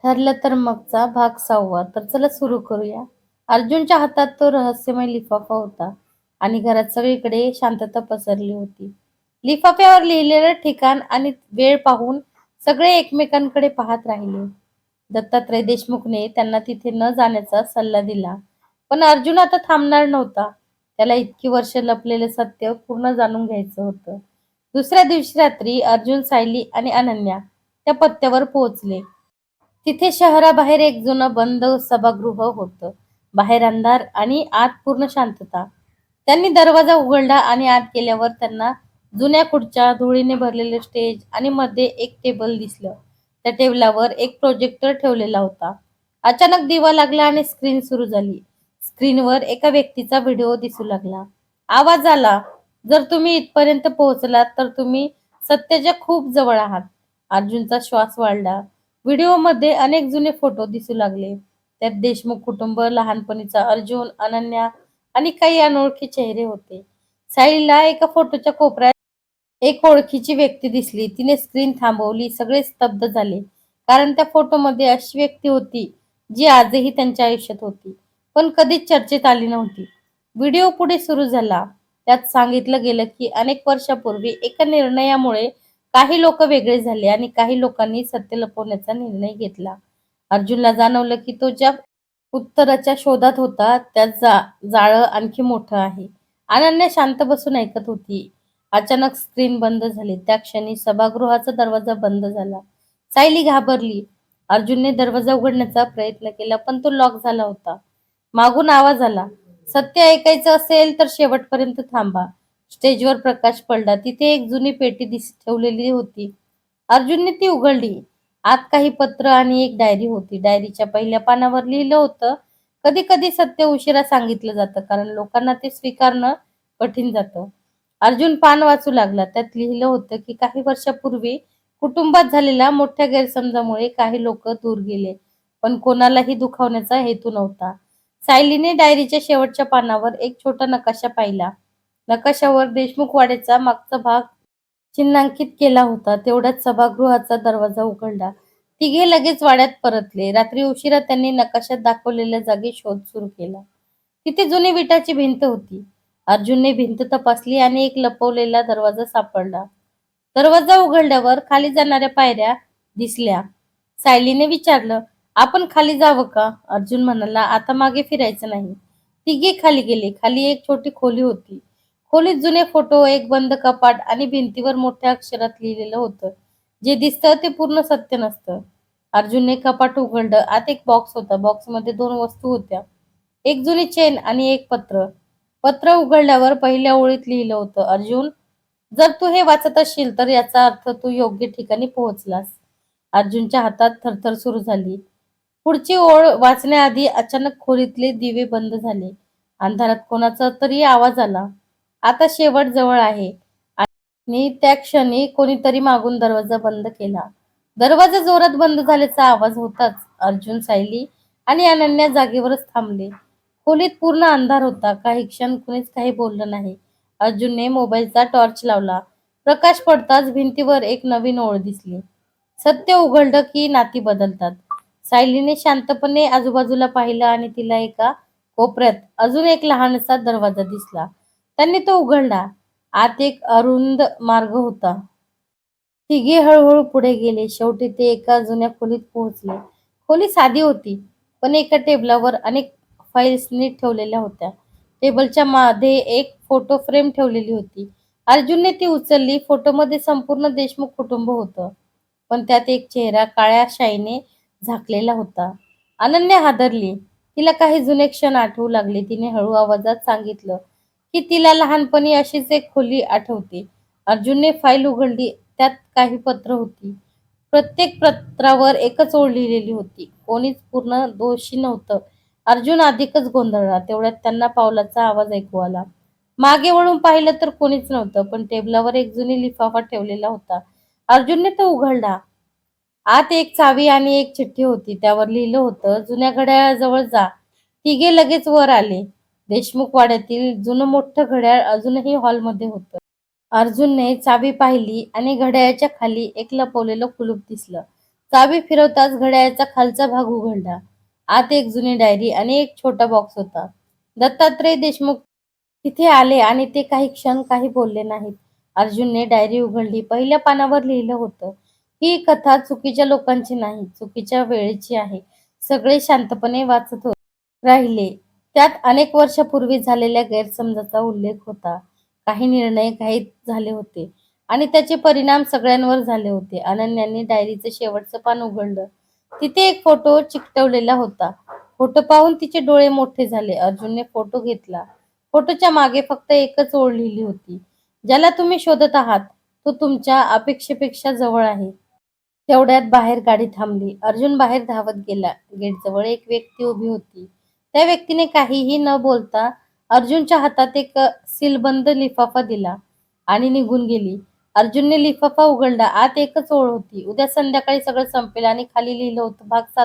ठरलं तर मगचा भाग 6वा. तर चला सुरू करूया. अर्जुनच्या हातात तो रहस्यमय लिफाफा होता आणि घरात सगळीकडे शांतता पसरली होती. लिफाफ्यावर लिहिलेलं ठिकाण आणि वेळ पाहून सगळे एकमेकांकडे पाहत राहिले. दत्तात्रय देशमुखने त्यांना तिथे न जाण्याचा सल्ला दिला. पण अर्जुन आता थांबणार नव्हता. त्याला इतकी वर्ष लपलेलं सत्य पूर्ण जाणून घ्यायचं होतं. दुसऱ्या दिवशी रात्री अर्जुन, सायली आणि अनन्या त्या पत्त्यावर पोहोचले. तिथे शहराबाहेर एक जुनं बंद सभागृह होतं. बाहेर अंधार आणि आत पूर्ण शांतता. त्यांनी दरवाजा उघडला आणि आत गेल्यावर त्यांना जुन्या खुर्च्या, धुळीने भरलेले स्टेज आणि मध्ये एक टेबल दिसलं. त्या टेबलावर एक प्रोजेक्टर ठेवलेला होता. अचानक दिवा लागला आणि स्क्रीन सुरू झाली. स्क्रीनवर एका व्यक्तीचा व्हिडिओ दिसू लागला. आवाज आला, "जर तुम्ही इथपर्यंत पोहोचलात तर तुम्ही सत्याच्या खूप जवळ आहात." अर्जुनचा श्वास वाढला. व्हिडिओमध्ये अनेक जुने फोटो दिसू लागले. त्यात देशमुख कुटुंब, लहानपणीचा अर्जुन, अनन्या आणि काही अनोळखी चेहरे होते. साईला एका फोटोच्या कोपऱ्यात एक ओळखीची व्यक्ती दिसली. तिने स्क्रीन थांबवली. सगळे स्तब्ध झाले. कारण त्या फोटोमध्ये अशी व्यक्ती होती जी आजही त्यांच्या आयुष्यात होती, पण कधीच चर्चेत आली नव्हती. व्हिडिओ पुढे सुरू झाला. त्यात सांगितलं गेलं की अनेक वर्षापूर्वी एका निर्णयामुळे काही लोक वेगळे झाले आणि काही लोकांनी सत्य लपवण्याचा निर्णय घेतला. अर्जुनला जाणवलं की तो ज्या उत्तराच्या शोधात होता त्या जाळं आणखी मोठं आहे. अनन्या शांत बसून ऐकत होती. अचानक स्क्रीन बंद झाली. त्या क्षणी सभागृहाचा दरवाजा बंद झाला. सायली घाबरली. अर्जुनने दरवाजा उघडण्याचा प्रयत्न केला पण तो लॉक झाला होता. मागून आवाज आला, "सत्य ऐकायचं असेल तर शेवटपर्यंत थांबा." स्टेजवर प्रकाश पडला. तिथे एक जुनी पेटी ठेवलेली होती. अर्जुनने ती उघडली. आत काही पत्र आणि एक डायरी होती. डायरीच्या पहिल्या पानावर लिहिलं होतं, "कधी कधी सत्य उशिरा सांगितलं जातं कारण लोकांना ते स्वीकारणं कठीण जातं." अर्जुन पान वाचू लागला. त्यात लिहिलं होतं की काही वर्षापूर्वी कुटुंबात झालेल्या मोठ्या गैरसमजामुळे काही लोक दूर गेले, पण कोणालाही दुखावण्याचा हेतू नव्हता. सायलीने डायरीच्या शेवटच्या पानावर एक छोटा नकाशा पाहिला. नकाशावर देशमुख वाड्याचा मागचा भाग चिन्हांकित केला होता. तेवढ्यात सभागृहाचा दरवाजा उघडला. तिघे लगेच वाड्यात परतले. रात्री उशिरा त्यांनी नकाशात दाखवलेल्या जागी शोध सुरू केला. तिथे जुनी विटाची भिंत होती. अर्जुनने भिंत तपासली आणि एक लपवलेला दरवाजा सापडला. दरवाजा उघडल्यावर खाली जाणाऱ्या पायऱ्या दिसल्या. सायलीने विचारलं, "आपण खाली जावं का?" अर्जुन म्हणाला, "आता मागे फिरायचं नाही." तिघे खाली गेले. खाली एक छोटी खोली होती. खोलीत जुने फोटो, एक बंद कपाट आणि भिंतीवर मोठ्या अक्षरात लिहिलेलं होतं, "जे दिसतं ते पूर्ण सत्य नसतं." अर्जुनने कपाट उघडलं. आत एक बॉक्स होता. बॉक्समध्ये दोन वस्तू होत्या. एक जुनी चेन आणि एक पत्र. पत्र उघडल्यावर पहिल्या ओळीत लिहिलं होतं, "अर्जुन, जर तू हे वाचत असशील तर याचा अर्थ तू योग्य ठिकाणी पोहोचलास." अर्जुनच्या हातात थरथर सुरू झाली. पुढची ओळ वाचण्याआधी अचानक खोलीतले दिवे बंद झाले. अंधारात कोणाचा तरी आवाज आला, "आता शेवट जवळ आहे." आणि त्या क्षणी कोणीतरी मागून दरवाजा बंद केला. दरवाजा जोरात बंद झाल्याचा आवाज होताच अर्जुन, सायली आणि अनन्या जागेवरच थांबले. खोलीत पूर्ण अंधार होता. काही क्षण कुणीच काही बोललं नाही. अर्जुनने मोबाईलचा टॉर्च लावला. प्रकाश पडताच भिंतीवर एक नवीन ओळ दिसली, "सत्य उघडलं की नाती बदलतात." सायलीने शांतपणे आजूबाजूला पाहिलं आणि तिला एका कोपऱ्यात अजून एक लहानसा दरवाजा दिसला. त्यांनी तो उघडला. आत एक अरुंद मार्ग होता. तिघे हळूहळू पुढे गेले. शेवटी ते एका जुन्या खोलीत पोहोचले. खोली साधी होती, पण एका टेबलावर अनेक फाईल्स नीट ठेवलेल्या होत्या. टेबलच्या मध्ये एक फोटो फ्रेम ठेवलेली होती. अर्जुनने ती उचलली. फोटोमध्ये संपूर्ण देशमुख कुटुंब होतं, पण त्यात एक चेहरा काळ्या शाईने झाकलेला होता. अनन्या हादरली. तिला काही जुने क्षण आठवू लागले. तिने हळू आवाजात सांगितलं की तिला लहानपणी अशीच एक खोली आठवते. अर्जुनने फाईल उघडली. त्यात काही पत्र होती. प्रत्येक पत्रावर एकच ओळ लिहिलेली होती, "कोणीच पूर्ण दोषी नव्हतं." अर्जुन अधिकच गोंधळला. तेवढ्यात त्यांना पावलाचा आवाज ऐकू आला. मागे वळून पाहिलं तर कोणीच नव्हतं, पण टेबलावर एक जुनी लिफाफा ठेवलेला होता. अर्जुनने तो उघडला. आत एक चावी आणि एक चिठ्ठी होती. त्यावर लिहिलं होतं, "जुन्या घड्याळाजवळ जा." तिघे लगेच वर आले. देशमुख वाड्यातील जुनं मोठं घड्याळ अजूनही हॉलमध्ये होतं. अर्जुनने चावी पाहिली आणि घड्याळाच्या खाली एक लपवलेलं कुलूप दिसलं. चावी फिरवताच घड्याळाचा खालचा भाग उघडला. आत एक जुनी डायरी आणि एक छोटा बॉक्स होता. दत्तात्रय देशमुख तिथे आले आणि ते काही क्षण काही बोलले नाहीत. अर्जुनने डायरी उघडली. पहिल्या पानावर लिहिलं होतं, ही कथा चुकीच्या लोकांची नाही, चुकीच्या वेळेची आहे. सगळे शांतपणे वाचत राहिले. त्यात अनेक वर्षापूर्वी झालेल्या गैरसमजाचा उल्लेख होता. काही निर्णय घाईत झाले होते आणि त्याचे परिणाम सगळ्यांवर झाले होते. अनन्याने डायरीचं शेवटचं पान उघडलं. तिथे एक फोटो चिकटवलेला होता. फोटो पाहून तिचे डोळे मोठे झाले. अर्जुनने फोटो घेतला. फोटोच्या मागे फक्त एकच ओळ लिहिली होती, ज्याला तुम्ही शोधत आहात तो तुमच्या अपेक्षेपेक्षा जवळ आहे. तेवढ्यात बाहेर गाडी थांबली. अर्जुन बाहेर धावत गेला. गेटजवळ एक व्यक्ती उभी होती. त्या व्यक्तीने काहीही न बोलता अर्जुनच्या हातात एक सीलबंद लिफाफा दिला आणि निघून गेली. अर्जुनने लिफाफा उघडला. आत एकच ओळ होती, उद्या संध्याकाळी सगळं संपेल आणि खाली लिहिलं होतं, भाग 7.